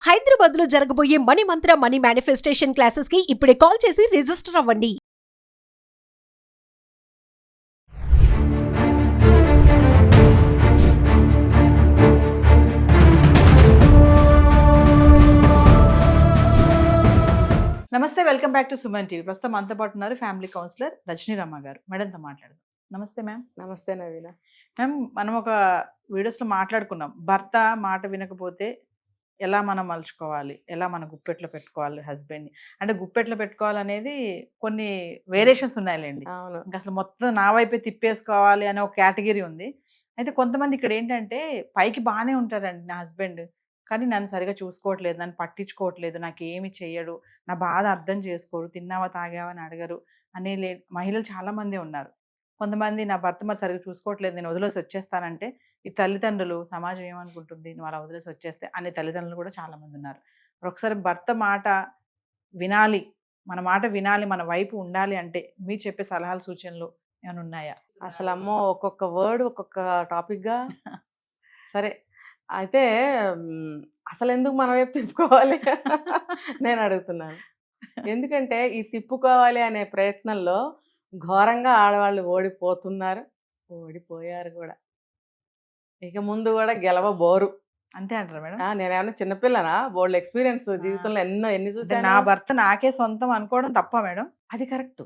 హైదరాబాద్ లో జరగబోయే మనీ మంత్ర money manifestation classes కి ఇప్పుడే కాల్ చేసి రిజిస్టర్ అవ్వండి. నమస్తే, welcome back to Suman TV. ప్రస్తుతం మనతో పాటు ఉన్నారు ఫ్యామిలీ కౌన్సిలర్ రజనీ రమ్మ గారు. మేడంతో మాట్లాడదాం. నమస్తే మ్యామ్. నమస్తే నవీన. మ్యామ్, మనం ఒక వీడియోస్లో మాట్లాడుకున్నాం, భర్త మాట వినకపోతే ఎలా మనం మలుచుకోవాలి, ఎలా మనం గుప్పెట్లో పెట్టుకోవాలి హస్బెండ్ని. అంటే గుప్పెట్లో పెట్టుకోవాలనేది కొన్ని వేరియేషన్స్ ఉన్నాయిలేండి. అవును. ఇంకా అసలు మొత్తం నా వైపే తిప్పేసుకోవాలి అనే ఒక కేటగిరీ ఉంది. అయితే కొంతమంది ఇక్కడ ఏంటంటే పైకి బాగానే ఉంటారండి నా హస్బెండ్, కానీ నన్ను సరిగా చూసుకోవట్లేదు, నన్ను పట్టించుకోవట్లేదు, నాకు ఏమి చెయ్యడు, నా బాధ అర్థం చేసుకోరు, తిన్నావా తాగావా అని అడగరు అనే మహిళలు చాలామంది ఉన్నారు. కొంతమంది నా భర్త మరి సరిగా చూసుకోవట్లేదు, నేను వదిలేసి వచ్చేస్తానంటే ఈ తల్లిదండ్రులు, సమాజం ఏమనుకుంటుంది నువ్వు అలా వదిలేసి వచ్చేస్తే అనే తల్లిదండ్రులు కూడా చాలామంది ఉన్నారు. ఒకసారి భర్త మాట వినాలి, మన మాట వినాలి, మన వైపు ఉండాలి అంటే మీరు చెప్పే సలహాలు సూచనలు ఏమైనా ఉన్నాయా? అసలు అమ్మో, ఒక్కొక్క వర్డ్ ఒక్కొక్క టాపిక్గా. సరే అయితే అసలు ఎందుకు మన వైపు తిప్పుకోవాలి నేను అడుగుతున్నాను. ఎందుకంటే ఈ తిప్పుకోవాలి అనే ప్రయత్నంలో ఘోరంగా ఆడవాళ్ళు ఓడిపోతున్నారు, ఓడిపోయారు కూడా. ఇక ముందు కూడా గెలవబోరు. అంతే అంటారా మేడం? నేనేమన్నా చిన్నపిల్లనా? బోల్డ్ ఎక్స్పీరియన్స్ జీవితంలో ఎన్ని చూసాను. నా భర్త నాకే సొంతం అనుకోవడం తప్ప మేడం? అది కరెక్ట్.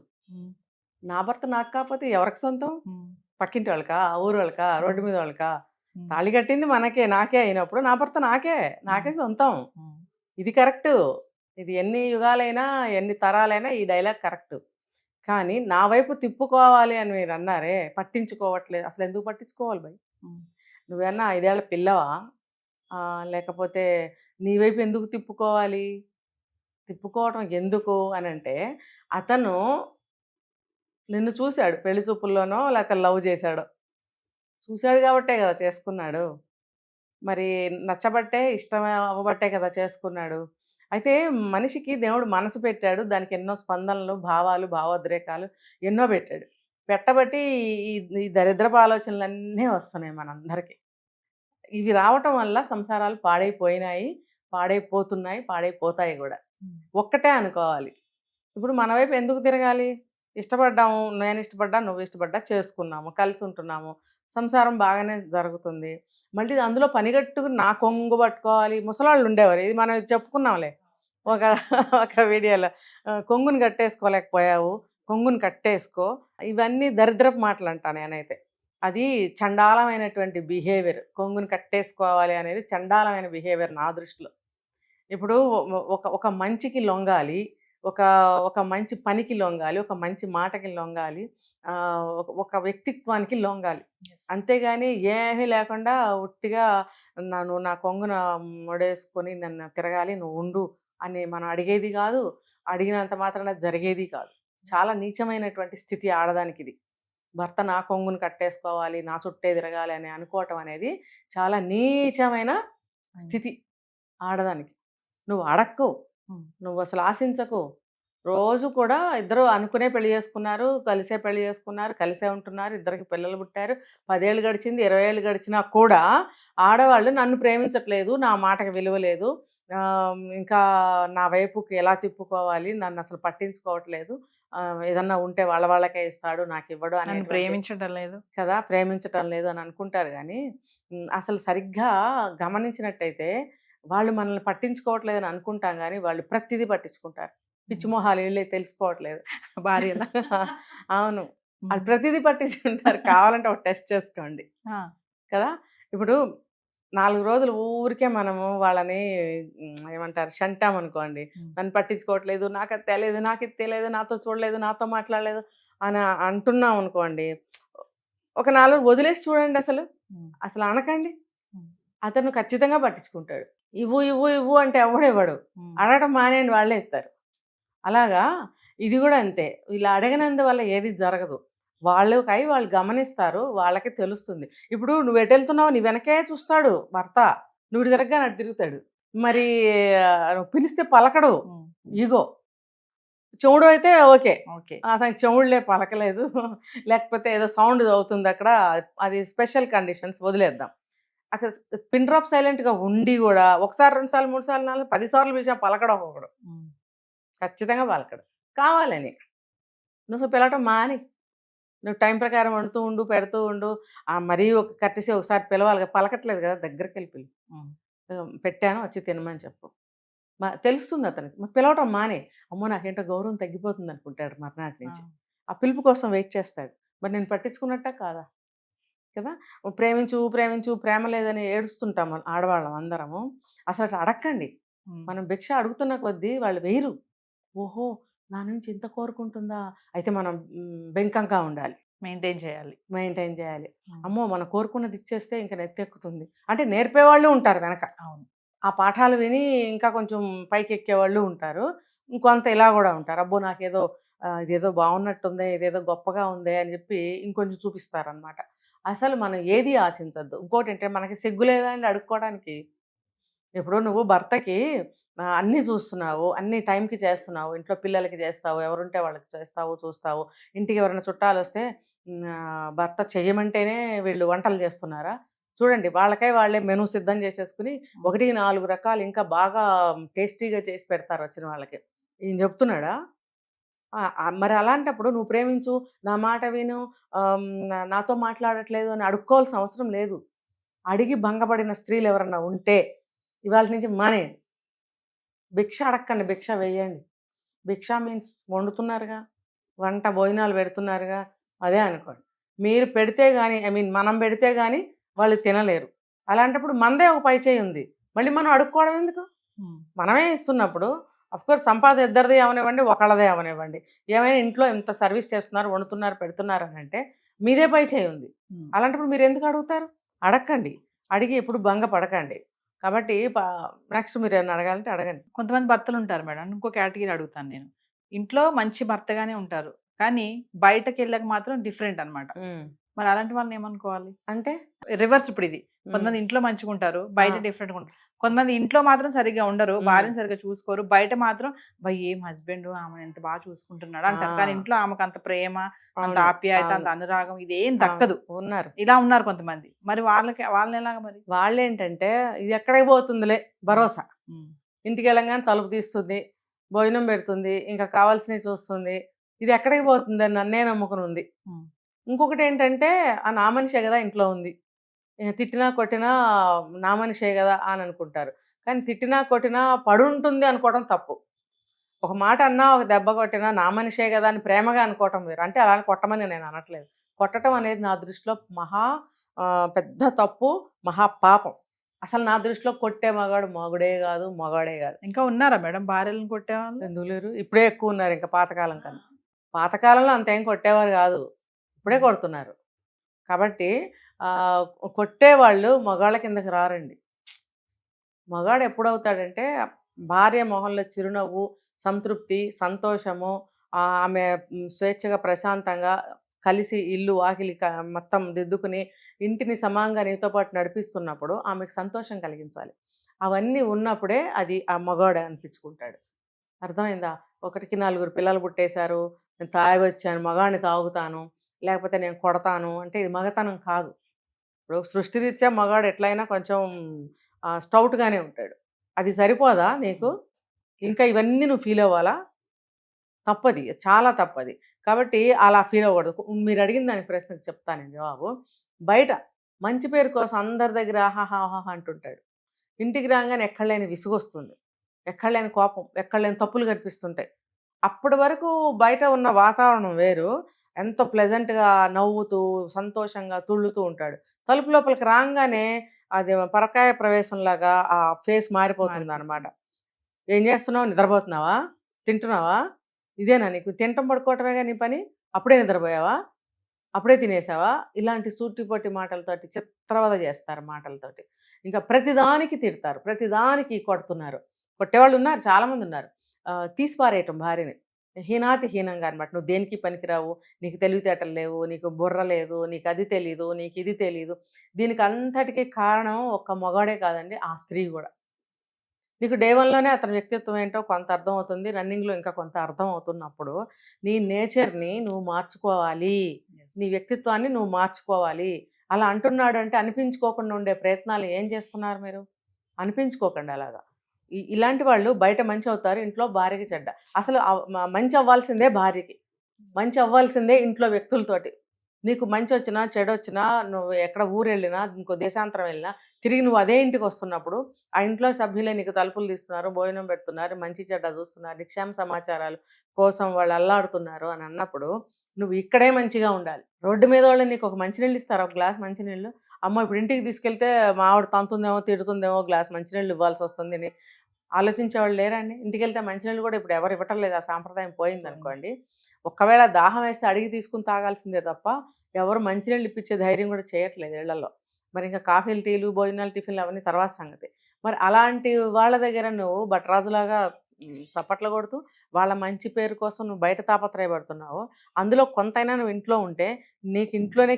నా భర్త నాకు కాకపోతే ఎవరికి సొంతం? పక్కింటి వాళ్ళకా, ఊరు వాళ్ళకా, రోడ్డు మీద వాళ్ళకా? తాళి కట్టింది మనకే, నాకే అయినప్పుడు నా భర్త నాకే సొంతం. ఇది కరెక్ట్. ఇది ఎన్ని యుగాలైనా ఎన్ని తరాలైనా ఈ డైలాగ్ కరెక్ట్. కానీ నా వైపు తిప్పుకోవాలి అని మీరు అన్నారే, పట్టించుకోవట్లేదు. అసలు ఎందుకు పట్టించుకోవాలి భయ్? నువ్వేమన్నా 5 ఏళ్ల పిల్లవా? లేకపోతే నీ వైపు ఎందుకు తిప్పుకోవాలి? తిప్పుకోవటం ఎందుకు అని అంటే, అతను నిన్ను చూశాడు, పెళ్లి చూపుల్లోనో లేకపోతే లవ్ చేశాడో చూశాడు కాబట్టే కదా చేసుకున్నాడు. మరి నచ్చబట్టే, ఇష్టం అవ్వబట్టే కదా చేసుకున్నాడు. అయితే మనిషికి దేవుడు మనసు పెట్టాడు, దానికి ఎన్నో స్పందనలు, భావాలు, భావోద్రేకాలు ఎన్నో పెట్టాడు. పెట్టబట్టి ఈ దరిద్రపు ఆలోచనలన్నీ వస్తున్నాయి మనందరికీ. ఇవి రావటం వల్ల సంసారాలు పాడైపోయినాయి, పాడైపోతున్నాయి, పాడైపోతాయి కూడా. ఒక్కటే అనుకోవాలి, ఇప్పుడు మన వైపు ఎందుకు తిరగాలి? ఇష్టపడ్డాము, నేను ఇష్టపడ్డా, నువ్వు ఇష్టపడ్డా, చేసుకున్నాము, కలిసి ఉంటున్నాము, సంసారం బాగానే జరుగుతుంది. మళ్ళీ అందులో పనిగట్టుకు నా కొంగు పట్టుకోవాలి. ముసలాళ్ళు ఉండేవారు, ఇది మనం చెప్పుకున్నాంలే ఒక వీడియోలో. కొంగుని కట్టేసుకోలేకపోయావు, కొంగుని కట్టేసుకో. ఇవన్నీ దరిద్రపు మాటలు అంటా నేనైతే. అది చండాలమైనటువంటి బిహేవియర్. కొంగుని కట్టేసుకోవాలి అనేది చండాలమైన బిహేవియర్ నా దృష్టిలో. ఇప్పుడు ఒక మంచికి లొంగాలి, ఒక మంచి పనికి లొంగాలి, ఒక మంచి మాటకి లొంగాలి, ఒక వ్యక్తిత్వానికి లొంగాలి. అంతేగాని ఏమీ లేకుండా ఉట్టిగా నువ్వు నా కొంగున ముడేసుకొని నన్ను తిరగాలి, నువ్వు ఉండు అని మనం అడిగేది కాదు, అడిగినంత మాత్రాన జరిగేది కాదు. చాలా నీచమైనటువంటి స్థితి ఆడదానికి ఇది. భర్త నా కొంగును కట్టేసుకోవాలి, నా చుట్టే తిరగాలి అని అనుకోవటం అనేది చాలా నీచమైన స్థితి ఆడదానికి. నువ్వు అడక్కో, నువ్వు అసలు ఆశించకు. రోజు కూడా ఇద్దరు అనుకునే పెళ్లి చేసుకున్నారు, కలిసే పెళ్లి చేసుకున్నారు, కలిసే ఉంటున్నారు, ఇద్దరికి పిల్లలు పుట్టారు, 10 ఏళ్ళు గడిచింది, 20 ఏళ్ళు గడిచినా కూడా ఆడవాళ్ళు నన్ను ప్రేమించట్లేదు, నా మాటకి విలువ లేదు, ఇంకా నా వైపుకి ఎలా తిప్పుకోవాలి, నన్ను అసలు పట్టించుకోవట్లేదు, ఏదన్నా ఉంటే వాళ్ళకే ఇస్తాడు, నాకు ఇవ్వడు అని ప్రేమించటం లేదు కదా, ప్రేమించటం లేదు అని అనుకుంటారు. కానీ అసలు సరిగ్గా గమనించినట్టయితే వాళ్ళు మనల్ని పట్టించుకోవట్లేదని అనుకుంటాం, కానీ వాళ్ళు ప్రతిదీ పట్టించుకుంటారు. పిచ్చిమోహాలు వీళ్ళే తెలుసుకోవట్లేదు భార్యలా. అవును, వాళ్ళు ప్రతిదీ పట్టించుకుంటారు. కావాలంటే ఒక టెస్ట్ చేసుకోండి కదా. ఇప్పుడు 4 రోజులు ఊరికే మనము వాళ్ళని ఏమంటారు షంటామనుకోండి, నన్ను పట్టించుకోవట్లేదు, నాకు అది తెలియదు, నాకు ఇది తెలియదు, నాతో చూడలేదు, నాతో మాట్లాడలేదు అని అంటున్నాం అనుకోండి. ఒక 4 రోజులు వదిలేసి చూడండి, అసలు అనకండి. అతను ఖచ్చితంగా పట్టించుకుంటాడు. ఇవ్వు ఇవ్వు ఇవ్వు అంటే ఎవడేవాడు, అడగటం మానేయండి, వాళ్ళే ఇస్తారు. అలాగా ఇది కూడా అంతే. వీళ్ళు అడగనందువల్ల ఏది జరగదు. వాళ్ళు గమనిస్తారు, వాళ్ళకి తెలుస్తుంది. ఇప్పుడు నువ్వు ఎటు వెళ్తున్నావు, నీ వెనకే చూస్తాడు భర్త, నువ్వు తిరగగా నటు తిరుగుతాడు. మరి పిలిస్తే పలకడు, ఈగో. చెవుడు అయితే ఓకే, అతనికి చెవుడులే పలకలేదు, లేకపోతే ఏదో సౌండ్ అవుతుంది అక్కడ, అది స్పెషల్ కండిషన్స్, వదిలేద్దాం. అక్కడ పిన్ డ్రాప్ సైలెంట్గా ఉండి కూడా ఒకసారి 2 సార్లు 3 సార్లు 4 10 సార్లు పిలిచా పలకడం ఒకడు, ఖచ్చితంగా పలకడు. కావాలని నువ్వు పిలవటం మాని, నువ్వు టైం ప్రకారం వండుతూ ఉండు, పెడుతూ ఉండు. మరీ ఒక కట్టేసి ఒకసారి పిలవాలి కదా, పలకట్లేదు కదా, దగ్గరికి వెళ్ళి పిలు. పెట్టాను వచ్చి తినమని చెప్పు. తెలుస్తుంది అతనికి. పిలవటం మానే. అమ్మో నాకేంటో గౌరవం తగ్గిపోతుంది అనుకుంటాడు మర్నాటి నుంచి. ఆ పిలుపు కోసం వెయిట్ చేస్తాడు. మరి నేను పట్టించుకున్నట్ట కాదా కదా. ప్రేమించు ప్రేమించు ప్రేమ లేదని ఏడుస్తుంటాం ఆడవాళ్ళం అందరము. అసలు అట్లా అడక్కండి. మనం భిక్ష అడుగుతున్న కొద్దీ వాళ్ళు వేయరు. ఓహో నా నుంచి ఇంత కోరుకుంటుందా, అయితే మనం బెంకంగా ఉండాలి, మెయింటైన్ చేయాలి. అమ్మో మనం కోరుకున్నది ఇచ్చేస్తే ఇంకా నెత్తెక్కుతుంది అంటే నేర్పేవాళ్ళు ఉంటారు వెనక. అవును. ఆ పాఠాలు విని ఇంకా కొంచెం పైకి ఎక్కేవాళ్ళు ఉంటారు. ఇంకొంత ఇలా కూడా ఉంటారు. అబ్బో నాకేదో ఇదేదో బాగున్నట్టుందే, ఇదేదో గొప్పగా ఉందే అని చెప్పి ఇంకొంచెం చూపిస్తారనమాట. అసలు మనం ఏది ఆశించద్దు. ఇంకోటి ఏంటంటే మనకి సిగ్గు లేదా అండి అడుక్కోవడానికి. ఇప్పుడు నువ్వు భర్తకి అన్నీ చూస్తున్నావు, అన్ని టైంకి చేస్తున్నావు, ఇంట్లో పిల్లలకి చేస్తావు, ఎవరుంటే వాళ్ళకి చేస్తావు చూస్తావు. ఇంటికి ఎవరైనా చుట్టాలు వస్తే భర్త చెయ్యమంటేనే వీళ్ళు వంటలు చేస్తున్నారా? చూడండి వాళ్ళకై వాళ్ళే మెనూ సిద్ధం చేసేసుకుని 1, 4 రకాలు ఇంకా బాగా టేస్టీగా చేసి పెడతారు వచ్చిన వాళ్ళకి. ఈయన చెప్తున్నాడా? మరి అలాంటప్పుడు నువ్వు ప్రేమించు, నా మాట విను, నాతో మాట్లాడట్లేదు అని అడుక్కోవాల్సిన అవసరం లేదు. అడిగి భంగపడిన స్త్రీలు ఎవరన్నా ఉంటే ఇవాళ నుంచి మానేయండి. భిక్ష అడక్కండి, భిక్ష వేయండి. భిక్ష మీన్స్ వండుతున్నారుగా, వంట భోజనాలు పెడుతున్నారుగా, అదే అనుకోండి. మీరు పెడితే కానీ మనం పెడితే కానీ వాళ్ళు తినలేరు. అలాంటప్పుడు మనదే ఒక పై చేయి ఉంది, మళ్ళీ మనం అడుక్కోవడం ఎందుకు? మనమే ఇస్తున్నప్పుడు అఫ్కోర్స్ సంపాదన ఇద్దరిదే అవనివ్వండి, ఒకళ్ళదే అవనివ్వండి, ఏమైనా ఇంట్లో ఇంత సర్వీస్ చేస్తున్నారు, వండుతున్నారు, పెడుతున్నారు అని అంటే మీదే పై చేయి ఉంది. అలాంటప్పుడు మీరు ఎందుకు అడుగుతారు? అడగండి. అడిగి ఎప్పుడు భంగ పడకండి. కాబట్టి నెక్స్ట్ మీరు ఏమైనా అడగాలంటే అడగండి. కొంతమంది భర్తలు ఉంటారు మేడం, ఇంకో కేటగిరీ అడుగుతాను నేను. ఇంట్లో మంచి భర్తగానే ఉంటారు, కానీ బయటకు వెళ్ళక మాత్రం డిఫరెంట్ అనమాట. మరి అలాంటి వాళ్ళని ఏమనుకోవాలి? అంటే రివర్స్. ఇప్పుడు ఇది కొంతమంది ఇంట్లో మంచిగా ఉంటారు, బయట డిఫరెంట్గా ఉంటారు. కొంతమంది ఇంట్లో మాత్రం సరిగ్గా ఉండరు, భార్యను సరిగ్గా చూసుకోరు, బయట మాత్రం ఏం హస్బెండ్ ఆమె ఎంత బాగా చూసుకుంటున్నాడు అంటారు, కానీ ఇంట్లో ఆమెకు అంత ప్రేమ, అంత ఆప్యాయత, అంత అనురాగం ఇదేం దక్కదు. ఉన్నారు, ఇలా ఉన్నారు కొంతమంది. మరి వాళ్ళని ఎలాగ? మరి వాళ్ళేంటంటే ఇది ఎక్కడికి పోతుందిలే భరోసా. ఇంటికి వెళ్ళంగానే తలుపు తీస్తుంది, భోజనం పెడుతుంది, ఇంకా కావాల్సినవి చూస్తుంది, ఇది ఎక్కడికి పోతుంది అని నన్నే నమ్ముకుని ఉంది. ఇంకొకటి ఏంటంటే ఆ నా మనిషే కదా ఇంట్లో ఉంది, తిట్టినా కొట్టినా నా మనిషే కదా అని అనుకుంటారు. కానీ తిట్టినా కొట్టినా పడుంటుంది అనుకోవడం తప్పు. ఒక మాట అన్నా, ఒక దెబ్బ కొట్టినా నా మనిషే కదా అని ప్రేమగా అనుకోవటం వేరు. అంటే అలా కొట్టమని నేను అనట్లేదు. కొట్టడం అనేది నా దృష్టిలో మహా పెద్ద తప్పు, మహా పాపం. అసలు నా దృష్టిలో కొట్టే మగాడు మగుడే కాదు, మగాడే కాదు. ఇంకా ఉన్నారా మేడం భార్యలను కొట్టేవాళ్ళు? ఎందుకు లేరు? ఇప్పుడే ఎక్కువ ఉన్నారు. ఇంకా పాతకాలం కన్నా. పాతకాలంలో అంతేం కొట్టేవారు కాదు, ఇప్పుడే కొడుతున్నారు. కాబట్టి కొట్టేవాళ్ళు మగాళ్ళ కిందకి రారండి. మగాడు ఎప్పుడవుతాడంటే భార్య మొహంలో చిరునవ్వు, సంతృప్తి, సంతోషము, ఆమె స్వేచ్ఛగా ప్రశాంతంగా కలిసి ఇల్లు వాకిలి మొత్తం దిద్దుకుని ఇంటిని సమానంగా నీతో పాటు నడిపిస్తున్నప్పుడు ఆమెకు సంతోషం కలిగించాలి. అవన్నీ ఉన్నప్పుడే అది ఆ మగాడు అనిపించుకుంటాడు. అర్థమైందా? ఒకరికి 4 పిల్లలు పుట్టేశారు, నేను తాగొచ్చాను, మగాడిని తాగుతాను, లేకపోతే నేను కొడతాను అంటే ఇది మగతనం కాదు. ఇప్పుడు సృష్టిరీత్యా మగాడు ఎట్లయినా కొంచెం స్టౌట్గానే ఉంటాడు. అది సరిపోదా నీకు? ఇంకా ఇవన్నీ నువ్వు ఫీల్ అవ్వాలా? తప్పది, చాలా తప్పది. కాబట్టి అలా ఫీల్ అవ్వకూడదు. మీరు అడిగిన దానికి ప్రశ్నకు చెప్తాను జవాబు. బయట మంచి పేరు కోసం అందరి దగ్గర ఆహాహా అంటుంటాడు. ఇంటికి రాగానే ఎక్కడలేని విసుగొస్తుంది, ఎక్కడలేని కోపం, ఎక్కడలేని తప్పులు కనిపిస్తుంటాయి. అప్పటి వరకు బయట ఉన్న వాతావరణం వేరు, ఎంతో ప్లెజెంట్గా నవ్వుతూ సంతోషంగా తుళ్ళుతూ ఉంటాడు. తలుపు లోపలికి రాగానే అది పరకాయ ప్రవేశంలాగా ఆ ఫేస్ మారిపోతుంది అనమాట. ఏం చేస్తున్నావు? నిద్రపోతున్నావా? తింటున్నావా? ఇదేనా నీకు? తినటం పడుకోవటమేగా నీ పని? అప్పుడే నిద్రపోయావా? అప్పుడే తినేసావా? ఇలాంటి సూటిపోటి మాటలతోటి చిత్రవద చేస్తారు మాటలతోటి. ఇంకా ప్రతిదానికి తిడతారు, ప్రతిదానికి కొడుతున్నారు. కొట్టేవాళ్ళు ఉన్నారు, చాలామంది ఉన్నారు. తీసిపారేయటం భార్యని హీనాతి హీనంగా అనమాట. నువ్వు దేనికి పనికిరావు, నీకు తెలివితేటలు లేవు, నీకు బుర్ర లేదు, నీకు అది తెలీదు, నీకు ఇది తెలీదు. దీనికి అంతటికీ కారణం ఒక్క మగాడే కాదండి, ఆ స్త్రీ కూడా. నీకు డే 1లోనే అతని వ్యక్తిత్వం ఏంటో కొంత అర్థం అవుతుంది, రన్నింగ్లో ఇంకా కొంత అర్థం అవుతున్నప్పుడు నీ నేచర్ని నువ్వు మార్చుకోవాలి, నీ వ్యక్తిత్వాన్ని నువ్వు మార్చుకోవాలి. అలా అంటున్నాడు అంటే అనిపించుకోకుండా ఉండే ప్రయత్నాలు ఏం చేస్తున్నారు మీరు? అనిపించుకోకండి అలాగా. ఇలాంటి వాళ్ళు బయట మంచి అవుతారు, ఇంట్లో భార్యకి చెడ్డ. అసలు మంచి అవ్వాల్సిందే భార్యకి, మంచి అవ్వాల్సిందే ఇంట్లో వ్యక్తులతోటి. నీకు మంచి వచ్చినా చెడు వచ్చినా, నువ్వు ఎక్కడ ఊరు వెళ్ళినా, ఇంకో దేశాంతరం వెళ్ళినా, తిరిగి నువ్వు అదే ఇంటికి వస్తున్నప్పుడు ఆ ఇంట్లో సభ్యులే నీకు తలుపులు తీస్తున్నారు, భోజనం పెడుతున్నారు, మంచి చెడ్డ చూస్తున్నారు, నిక్షేమ సమాచారాలు కోసం వాళ్ళు అల్లాడుతున్నారు అని అన్నప్పుడు నువ్వు ఇక్కడే మంచిగా ఉండాలి. రోడ్డు మీద వాళ్ళు నీకు ఒక మంచినీళ్ళు ఇస్తారు, ఒక గ్లాస్ మంచినీళ్ళు. అమ్మ ఇప్పుడు ఇంటికి తీసుకెళ్తే మా ఆవిడ తంతుందేమో తిడుతుందేమో, గ్లాస్ మంచినీళ్ళు ఇవ్వాల్సి వస్తుంది అని ఆలోచించేవాళ్ళు లేరండి? ఇంటికి వెళ్తే మంచినీళ్ళు కూడా ఇప్పుడు ఎవరు ఇవ్వటం లేదు, ఆ సాంప్రదాయం పోయింది అనుకోండి. ఒక్కవేళ దాహం వేస్తే అడిగి తీసుకుని తాగాల్సిందే తప్ప ఎవరు మంచినీళ్ళు ఇప్పించే ధైర్యం కూడా చేయట్లేదు ఇళ్లలో. మరి ఇంకా కాఫీలు, టీలు, భోజనాలు, టిఫిన్లు అవన్నీ తర్వాత సంగతి. మరి అలాంటి వాళ్ళ దగ్గర నువ్వు బట్రాజులాగా చప్పట్లు కొడుతూ వాళ్ళ మంచి పేరు కోసం నువ్వు బయట తాపత్రయపడుతున్నావు. అందులో కొంతైనా నువ్వు ఇంట్లో ఉంటే నీకు ఇంట్లోనే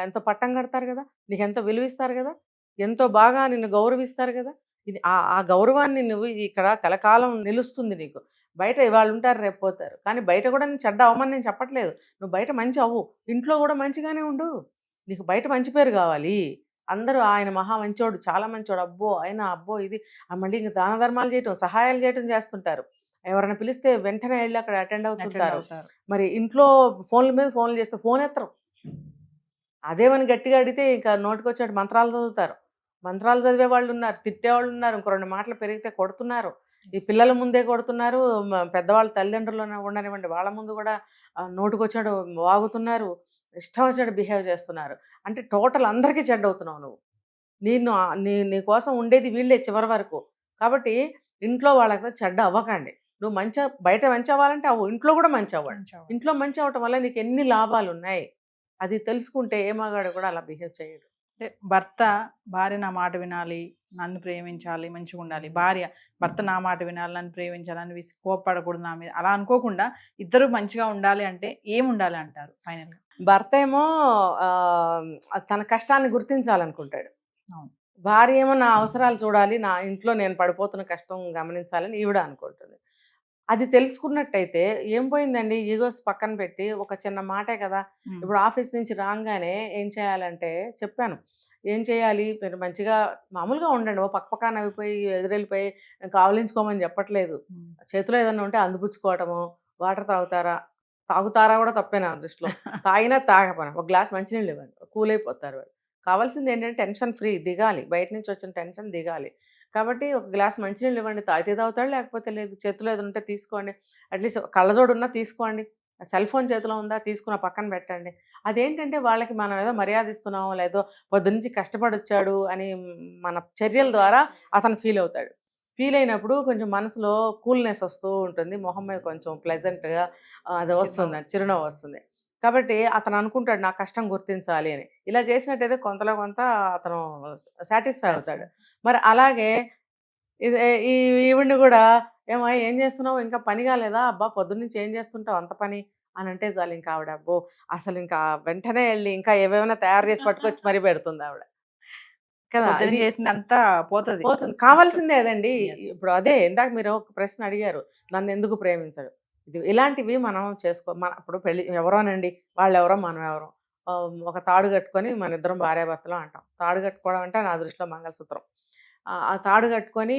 ఎంతో పట్టం కడతారు కదా, నీకు ఎంతో విలువిస్తారు కదా, ఎంతో బాగా నిన్ను గౌరవిస్తారు కదా. ఇది ఆ గౌరవాన్ని నువ్వు ఇక్కడ కలకాలం నిలుస్తుంది నీకు. బయట ఇవాళ ఉంటారు, రేపు పోతారు. కానీ బయట కూడా నేను చెడ్డ అవ్వమని నేను చెప్పట్లేదు. నువ్వు బయట మంచి అవ్వు, ఇంట్లో కూడా మంచిగానే ఉండు. నీకు బయట మంచి పేరు కావాలి. అందరూ ఆయన మహా మంచోడు, చాలా మంచోడు, అబ్బో ఆయన, అబ్బో ఇది, మళ్ళీ ఇంకా దాన ధర్మాలు చేయటం, సహాయాలు చేయటం చేస్తుంటారు. ఎవరైనా పిలిస్తే వెంటనే వెళ్ళి అక్కడ అటెండ్ అవుతుంటారు. మరి ఇంట్లో ఫోన్ల మీద ఫోన్లు చేస్తే ఫోన్ ఎత్తరు. అదేమని గట్టిగా అడిగితే ఇంకా నోటికొచ్చాడు మంత్రాలు చదువుతారు. మంత్రాలు చదివే వాళ్ళు ఉన్నారు, తిట్టేవాళ్ళు ఉన్నారు, ఇంకో 2 మాటలు పెరిగితే కొడుతున్నారు. ఈ పిల్లల ముందే కొడుతున్నారు, పెద్దవాళ్ళ తల్లిదండ్రులు ఉండనివ్వండి వాళ్ళ ముందు కూడా నోటుకొచ్చాడు వాగుతున్నారు, ఇష్టం వచ్చాడు బిహేవ్ చేస్తున్నారు. అంటే టోటల్ అందరికీ చెడ్డ అవుతున్నావు నువ్వు. నీ కోసం ఉండేది వీళ్ళే చివరి వరకు. కాబట్టి ఇంట్లో వాళ్ళకి చెడ్డ అవ్వకండి. నువ్వు బయట మంచి అవ్వాలంటే ఇంట్లో కూడా మంచి అవ్వండి. ఇంట్లో మంచి అవ్వటం వల్ల నీకు ఎన్ని లాభాలు ఉన్నాయి అది తెలుసుకుంటే ఏ మగాడు కూడా అలా బిహేవ్ చేయడు. అంటే భార్య నా మాట వినాలి, నన్ను ప్రేమించాలి, మంచిగా ఉండాలి. భర్త నా మాట వినాలి, నన్ను ప్రేమించాలని కోప్పడకూడదు నా మీద, అలా అనుకోకుండా ఇద్దరు మంచిగా ఉండాలి అంటే ఏం ఉండాలి అంటారు ఫైనల్గా? భర్త ఏమో తన కష్టాన్ని గుర్తించాలనుకుంటాడు, భార్య ఏమో నా అవసరాలు చూడాలి, నా ఇంట్లో నేను పడిపోతున్న కష్టం గమనించాలని ఈవిడ అనుకుంటుంది. అది తెలుసుకున్నట్టయితే ఏం పోయిందండి, ఈగోస్ పక్కన పెట్టి ఒక చిన్న మాటే కదా. ఇప్పుడు ఆఫీస్ నుంచి రాగానే ఏం చేయాలంటే చెప్పాను, ఏం చేయాలి, మీరు మంచిగా మామూలుగా ఉండండి. పక్కన అయిపోయి ఎదురెళ్ళిపోయి కావలించుకోమని చెప్పట్లేదు. చేతిలో ఏదన్నా ఉంటే అందిపుచ్చుకోవటము, వాటర్ తాగుతారా కూడా తప్పే నా దృష్టిలో. తాగినా తాగపన ఒక గ్లాస్ మంచినీళ్ళు ఇవ్వండి, కూల్ అయిపోతారు వాళ్ళు. కావాల్సింది ఏంటంటే టెన్షన్ ఫ్రీ దిగాలి, బయట నుంచి వచ్చిన టెన్షన్ దిగాలి. కాబట్టి ఒక గ్లాస్ మంచినీళ్ళు ఇవ్వండి, తాగితే తాగుతాడు, లేకపోతే లేదు. చేతిలో ఏదో ఉంటే తీసుకోండి, అట్లీస్ట్ కళ్ళజోడు ఉన్నా తీసుకోండి, సెల్ ఫోన్ చేతిలో ఉందా తీసుకున్న పక్కన పెట్టండి. అదేంటంటే వాళ్ళకి మనం ఏదో మర్యాద ఇస్తున్నాం, లేదో పొద్దునుంచి కష్టపడి వచ్చాడు అని మన చర్యల ద్వారా అతను ఫీల్ అవుతాడు. ఫీల్ అయినప్పుడు కొంచెం మనసులో కూల్నెస్ వస్తూ ఉంటుంది, మొహం మీద కొంచెం ప్లెజెంట్గా అది వస్తుంది, చిరునవ్వు వస్తుంది. కాబట్టి అతను అనుకుంటాడు నా కష్టం గుర్తించాలి అని. ఇలా చేసినట్టయితే కొంతలో కొంత అతను సాటిస్ఫై అవుతాడు. మరి అలాగే ఈవిడ్ని కూడా ఏం చేస్తున్నావు, ఇంకా పని కాలేదా, అబ్బా పొద్దున్నుంచి ఏం చేస్తుంటావు అంత పని అని అంటే చాలు, ఇంకా ఆవిడ అబ్బో అసలు ఇంకా వెంటనే వెళ్ళి ఇంకా ఏవేమైనా తయారు చేసి పట్టుకొచ్చి మరీ పెడుతుంది ఆవిడ కదా. చేసిందంతా పోతుంది, కావాల్సిందే అదండి. ఇప్పుడు అదే ఇందాక మీరు ఒక ప్రశ్న అడిగారు, నన్ను ఎందుకు ప్రేమించడు. ఇలాంటివి మనం ఇప్పుడు పెళ్ళి ఎవరోనండి, వాళ్ళు ఎవరో మనం ఎవరో, ఒక తాడు కట్టుకొని మన ఇద్దరం భార్యాభర్తలు అంటాం. తాడు కట్టుకోవడం అంటే నా దృష్టిలో మంగళసూత్రం. ఆ తాడు కట్టుకొని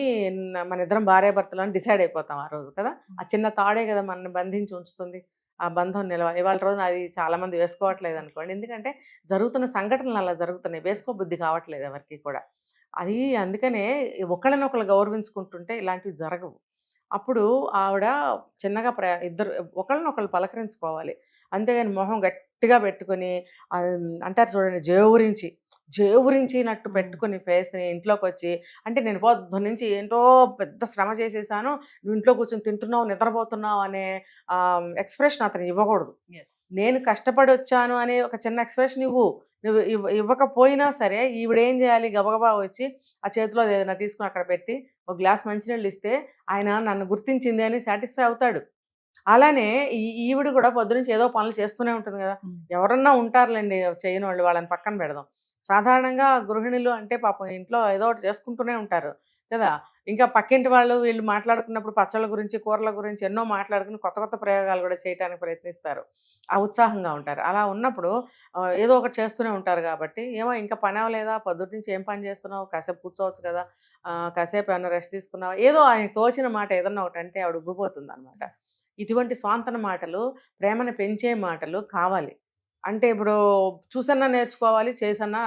మన ఇద్దరం భార్యాభర్తలు అని డిసైడ్ అయిపోతాం ఆ రోజు కదా. ఆ చిన్న తాడే కదా మనల్ని బంధించి ఉంచుతుంది, ఆ బంధం నిలవాలి. ఇవాళ రోజున అది చాలామంది వేసుకోవట్లేదు అనుకోండి, ఎందుకంటే జరుగుతున్న సంఘటనలు అలా జరుగుతున్నాయి, వేసుకోబుద్ధి కావట్లేదు ఎవరికి కూడా. అది అందుకనే ఒకళ్ళనొకళ్ళు గౌరవించుకుంటుంటే ఇలాంటివి జరగవు. అప్పుడు ఆవిడ చిన్నగా ఇద్దరు ఒకళ్ళనొకళ్ళు పలకరించుకోవాలి, అంతేగాని మొహం గట్టిగా పెట్టుకొని అంటారు చూడండి జేవురించినట్టు పెట్టుకుని ఫేస్ని ఇంట్లోకి వచ్చి, అంటే నేను పొద్దు నుంచి ఏంటో పెద్ద శ్రమ చేసేసాను, నువ్వు ఇంట్లో కూర్చొని తింటున్నావు నిద్రపోతున్నావు అనే ఎక్స్ప్రెషన్ అతను ఇవ్వకూడదు. నేను కష్టపడి వచ్చాను అనే ఒక చిన్న ఎక్స్ప్రెషన్ నువ్వు ఇవ్వకపోయినా సరే ఈవిడేం చేయాలి, గబగబా వచ్చి ఆ చేతిలో ఏదైనా తీసుకుని అక్కడ పెట్టి ఒక గ్లాస్ మంచినీళ్ళు ఇస్తే ఆయన నన్ను గుర్తించింది అని సాటిస్ఫై అవుతాడు. అలానే ఈవిడ కూడా పొద్దునుంచి ఏదో పనులు చేస్తూనే ఉంటుంది కదా. ఎవరన్నా ఉంటారులేండి చేయని వాళ్ళు, వాళ్ళని పక్కన పెడదాం. సాధారణంగా గృహిణులు అంటే పాపం ఇంట్లో ఏదో ఒకటి చేసుకుంటూనే ఉంటారు. కదా. ఇంకా పక్కింటి వాళ్ళు వీళ్ళు మాట్లాడుకున్నప్పుడు పచ్చళ్ళ గురించి, కూరల గురించి ఎన్నో మాట్లాడుకుని కొత్త కొత్త ప్రయోగాలు కూడా చేయడానికి ప్రయత్నిస్తారు. ఆ ఉత్సాహంగా ఉంటారు. అలా ఉన్నప్పుడు ఏదో ఒకటి చేస్తూనే ఉంటారు కాబట్టి, ఏమో ఇంకా పని అవ్వలేదా? పొద్దుటి నుంచి ఏం పని చేస్తున్నావు? కాసేపు కూర్చోవచ్చు కదా! కాసేపు ఏమన్నా రెస్ట్ తీసుకున్నావా? ఏదో ఆయనకు తోచిన మాట ఏదన్నా ఒకటి అంటే ఆవిడ ఉబ్బిపోతుందనమాట. ఇటువంటి స్వాంతన మాటలు, ప్రేమను పెంచే మాటలు కావాలి. అంటే ఇప్పుడు చూసన్నా నేర్చుకోవాలి, చేసన్నా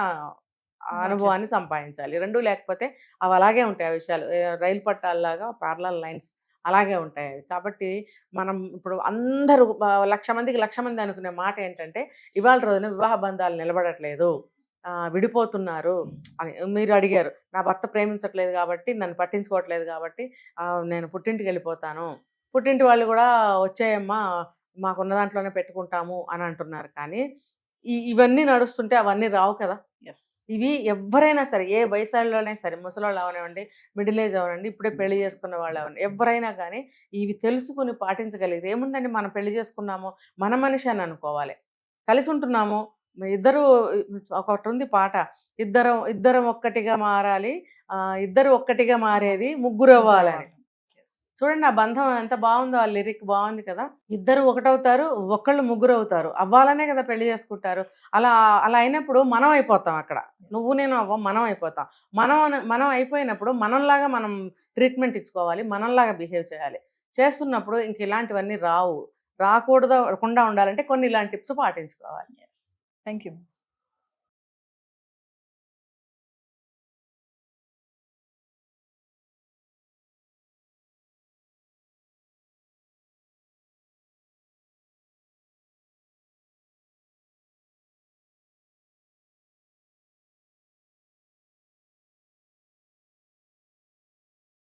ఆ అనుభవాన్ని సంపాదించాలి. 2 లేకపోతే అవి అలాగే ఉంటాయి ఆ విషయాలు. రైలు పట్టాల్లాగా పారలల్ లైన్స్ అలాగే ఉంటాయి అవి. కాబట్టి మనం ఇప్పుడు అందరూ 1,00,000 మందికి 1,00,000 మంది అనుకునే మాట ఏంటంటే, ఇవాళ రోజున వివాహ బంధాలు నిలబడట్లేదు. విడిపోతున్నారు అని. మీరు అడిగారు. నా భర్త ప్రేమించట్లేదు కాబట్టి, నన్ను పట్టించుకోవట్లేదు కాబట్టి నేను పుట్టింటికెళ్ళిపోతాను. పుట్టింటి వాళ్ళు కూడా వచ్చేయమ్మా మాకున్న దాంట్లోనే పెట్టుకుంటాము అని అంటున్నారు. కానీ ఇవన్నీ నడుస్తుంటే అవన్నీ రావు కదా. ఎస్. ఇవి ఎవ్వరైనా సరే, ఏ వయసాళ్ళైనా సరే, ముసలోళ్ళు అవనివ్వండి, మిడిల్ ఏజ్ అవనండి, ఇప్పుడే పెళ్లి చేసుకున్న వాళ్ళు అవ్వండి, ఎవ్వరైనా కానీ ఇవి తెలుసుకుని పాటించగలిగితే ఏముందండి, మనం పెళ్లి చేసుకున్నాము, మన మనిషి అని అనుకోవాలి. కలిసి ఉంటున్నాము, ఇద్దరు ఒకటి ఉంది పాట, ఇద్దరం ఒక్కటిగా మారాలి, ఇద్దరు ఒక్కటిగా మారేది ముగ్గురు అవ్వాలని. చూడండి ఆ బంధం ఎంత బాగుందో, ఆ లిరిక్ బాగుంది కదా. ఇద్దరు ఒకటవుతారు, ఒకళ్ళు ముగ్గురు అవుతారు, అవ్వాలనే కదా పెళ్లి చేసుకుంటారు. అలా అలా అయినప్పుడు మనం అయిపోతాం అక్కడ. నువ్వు నేను అవ్వం, మనం అయిపోతాం. మనం అయిపోయినప్పుడు మనంలాగా మనం ట్రీట్మెంట్ ఇచ్చుకోవాలి, మనంలాగా బిహేవ్ చేయాలి. చేస్తున్నప్పుడు ఇంక ఇలాంటివన్నీ రావు. రాకుండా ఉండాలంటే కొన్ని ఇలాంటి టిప్స్ పాటించుకోవాలి. Thank you.